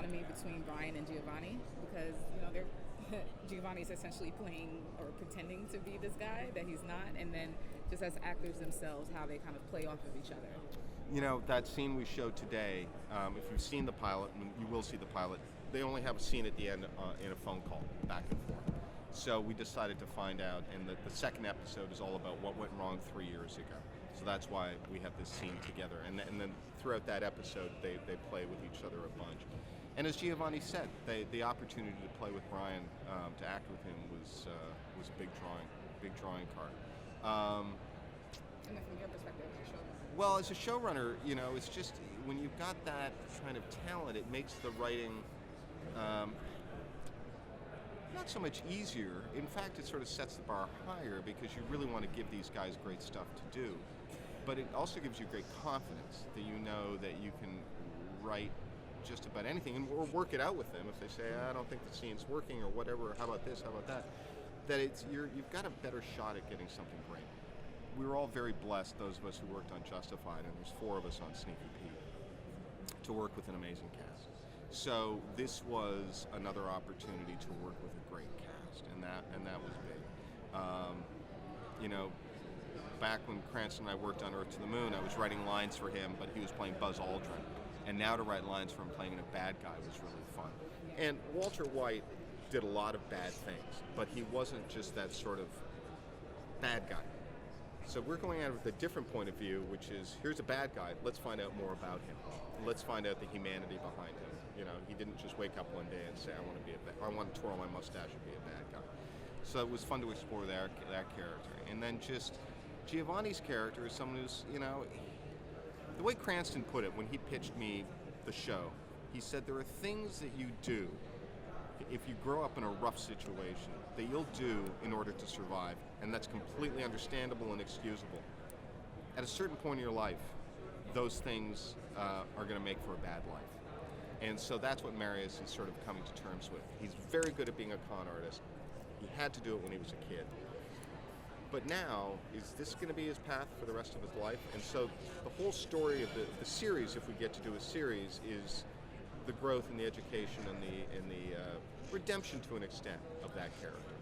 dichotomy between Brian and Giovanni because they're Giovanni's essentially playing or pretending to be this guy that he's not, and then just as actors themselves, how they kind of play off of each other. That scene we showed today, if you've seen the pilot, and you will see the pilot, they only have a scene at the end in a phone call, back and forth. So we decided to find out, and the second episode is all about what went wrong 3 years ago. So that's why we have this scene together. And then throughout that episode, they play with each other a bunch. And as Giovanni said, the opportunity to play with Brian, to act with him, was a big drawing card. And then from your perspective as a showrunner? Well, as a showrunner, it's just when you've got that kind of talent, it makes the writing not so much easier. In fact, it sort of sets the bar higher because you really want to give these guys great stuff to do. But it also gives you great confidence that you know that you can write just about anything or work it out with them. If they say, I don't think the scene's working or whatever, how about this, how about that, that you've got a better shot at getting something great. We were all very blessed, those of us who worked on Justified, and there's 4 of us on Sneaky Pete, to work with an amazing cast. So this was another opportunity to work with a great cast, and that was big. Back when Cranston and I worked on Earth to the Moon, I was writing lines for him, but he was playing Buzz Aldrin. And now to write lines for him playing a bad guy was really fun. And Walter White did a lot of bad things, but he wasn't just that sort of bad guy. So we're going at it with a different point of view, which is, here's a bad guy, let's find out more about him. Let's find out the humanity behind him. He didn't just wake up one day and say, I want to twirl my mustache and be a bad guy. So it was fun to explore that character. And then just Giovanni's character is someone who's, the way Cranston put it when he pitched me the show, he said there are things that you do if you grow up in a rough situation that you'll do in order to survive, and that's completely understandable and excusable. At a certain point in your life, those things are going to make for a bad life. And so that's what Marius is sort of coming to terms with. He's very good at being a con artist. He had to do it when he was a kid. But now, is this going to be his path for the rest of his life? And so the whole story of the series, if we get to do a series, is the growth and the education and the redemption to an extent of that character.